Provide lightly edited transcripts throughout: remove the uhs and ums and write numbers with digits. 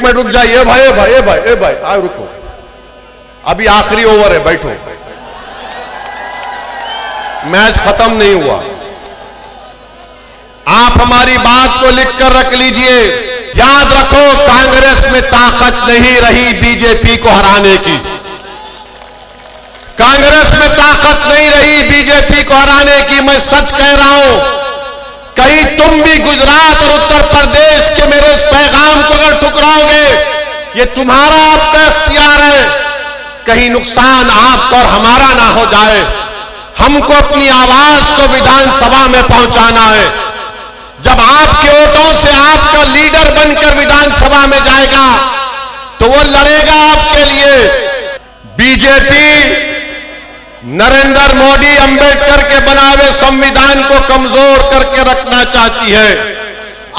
एक मिनट रुक जाइए भाई भाई रुको, अभी आखिरी ओवर है, बैठो, मैच खत्म नहीं हुआ। आप हमारी बात को लिखकर रख लीजिए। याद रखो, कांग्रेस में ताकत नहीं रही बीजेपी को हराने की। कांग्रेस में ताकत नहीं रही बीजेपी को हराने की। मैं सच कह रहा हूं, कहीं तुम भी गुजरात और उत्तर प्रदेश के मेरे इस पैगाम को अगर ठुकराओगे, ये तुम्हारा आपका इख्तियार है। कहीं नुकसान आपका और हमारा ना हो जाए। हमको अपनी आवाज को विधानसभा में पहुंचाना है। जब आपके वोटों से आपका लीडर बनकर विधानसभा में जाएगा तो वो लड़ेगा आपके लिए। बीजेपी नरेंद्र मोदी अंबेडकर के बनाए हुए संविधान को कमजोर करके रखना चाहती है।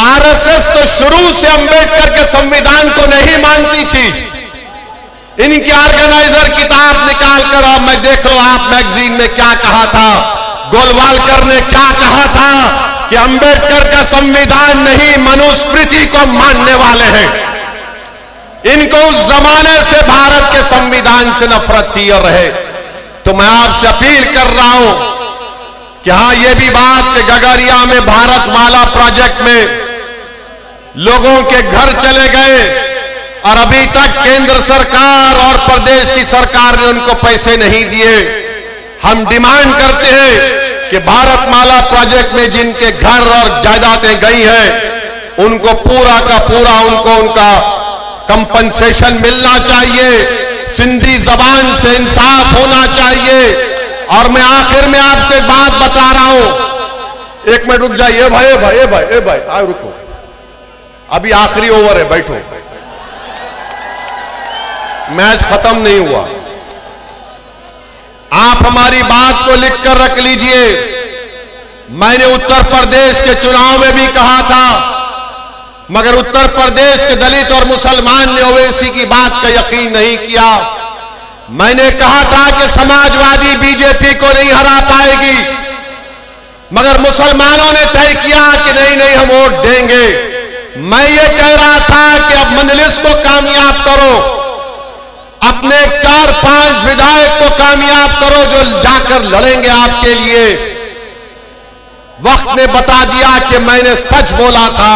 आरएसएस तो शुरू से अंबेडकर के संविधान को नहीं मानती थी। इनके ऑर्गेनाइजर किताब निकाल कर अब मैं देख लो आप मैगजीन में क्या कहा था। गोलवालकर ने क्या कहा था कि अंबेडकर का संविधान नहीं, मनुस्मृति को मानने वाले हैं। इनको उस जमाने से भारत के संविधान से नफरत थी और रहे। तो मैं आपसे अपील कर रहा हूं कि हां, यह भी बात कि गगरिया में भारत माला प्रोजेक्ट में लोगों के घर चले गए और अभी तक केंद्र सरकार और प्रदेश की सरकार ने उनको पैसे नहीं दिए। हम डिमांड करते हैं कि भारत माला प्रोजेक्ट में जिनके घर और जायदादें गई हैं उनको पूरा का पूरा उनका कंपनसेशन मिलना चाहिए। सिंधी जबान से इंसाफ होना चाहिए। और मैं आखिर में आपको एक बात बता रहा हूं, एक मिनट रुक जाइए भाई रुको, अभी आखिरी ओवर है, बैठो, मैच खत्म नहीं हुआ। आप हमारी बात को लिखकर रख लीजिए। मैंने उत्तर प्रदेश के चुनाव में भी कहा था, मगर उत्तर प्रदेश के दलित और मुसलमान ने ओवैसी की बात का यकीन नहीं किया। मैंने कहा था कि समाजवादी बीजेपी को नहीं हरा पाएगी, मगर मुसलमानों ने तय किया कि नहीं हम वोट देंगे। मैं ये कह रहा था कि अब मजलिस को कामयाब करो, अपने 4-5 विधायक को कामयाब करो जो जाकर लड़ेंगे आपके लिए। वक्त ने बता दिया कि मैंने सच बोला था।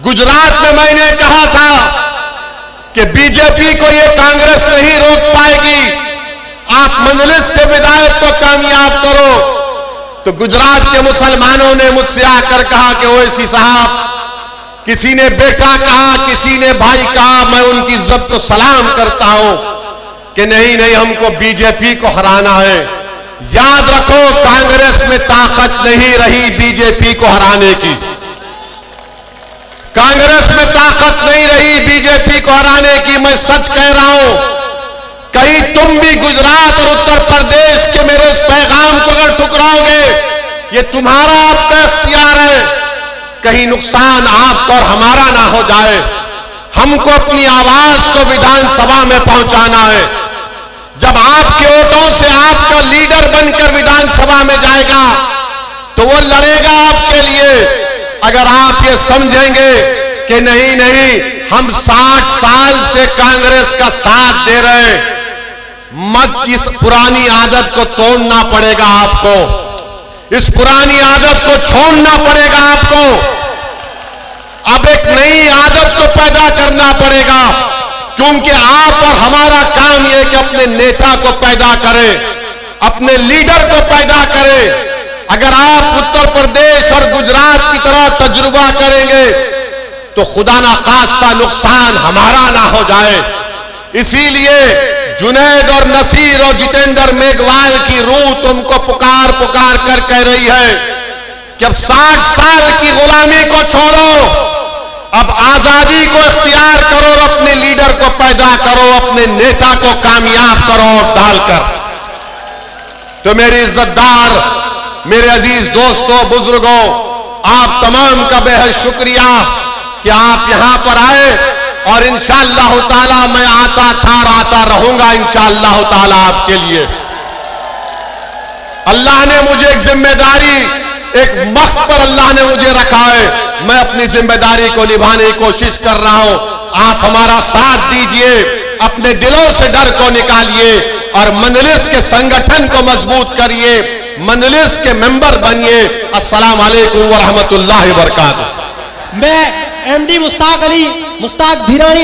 गुजरात में मैंने कहा था कि बीजेपी को ये कांग्रेस नहीं रोक पाएगी, आप मजलिस के विधायक को कामयाब करो। तो गुजरात के मुसलमानों ने मुझसे आकर कहा कि ओवैसी साहब, किसी ने बेटा कहा, किसी ने भाई कहा, मैं उनकी इज्जत को सलाम करता हूं कि नहीं हमको बीजेपी को हराना है। याद रखो, कांग्रेस में ताकत नहीं रही बीजेपी को हराने की। कांग्रेस में ताकत नहीं रही बीजेपी को हराने की। मैं सच कह रहा हूं, कहीं तुम भी गुजरात और उत्तर प्रदेश के मेरे इस पैगाम को अगर ठुकराओगे, ये तुम्हारा आपका इख्तियार है। कहीं नुकसान आपका और हमारा ना हो जाए। हमको अपनी आवाज को विधानसभा में पहुंचाना है। जब आपके वोटों से आपका लीडर बनकर विधानसभा में जाएगा तो वो लड़ेगा आपके लिए। अगर आप ये समझेंगे कि नहीं हम 60 साल से कांग्रेस का साथ दे रहे हैं, मत, इस पुरानी आदत को तोड़ना पड़ेगा आपको। इस पुरानी आदत को छोड़ना पड़ेगा आपको। अब एक नई आदत को पैदा करना पड़ेगा, क्योंकि आप और हमारा काम यह है कि अपने नेता को पैदा करें, अपने लीडर को पैदा करें। अगर आप उत्तर प्रदेश और गुजरात की तरह तजुर्बा करेंगे तो खुदा ना खास्ता नुकसान हमारा ना हो जाए। इसीलिए जुनैद और नसीर और जितेंद्र मेघवाल की रूह तुमको पुकार कर कह रही है कि अब 60 साल की गुलामी को छोड़ो, अब आजादी को इख्तियार करो और अपने लीडर को पैदा करो, अपने नेता को कामयाब करो डालकर। तो मेरे इज्जतदार, मेरे अजीज दोस्तों, बुजुर्गों, आप तमाम का बेहद शुक्रिया कि आप यहां पर आए। और इंशाअल्लाह ताला मैं आता रहूंगा इंशाअल्लाह ताला आपके लिए। अल्लाह ने मुझे एक जिम्मेदारी एक मस्त पर अल्लाह ने मुझे रखा है, मैं अपनी जिम्मेदारी को निभाने की कोशिश कर रहा हूं। आप हमारा साथ दीजिए, अपने दिलों से डर को निकालिए और मजलिस के संगठन को मजबूत करिए, मजलिस के मेंबर बनिए। अस्सलाम वालेकुम व रहमतुल्लाहि व बरकातहू। मैं एमडी मुश्ताक अली मुश्ताक भिरानी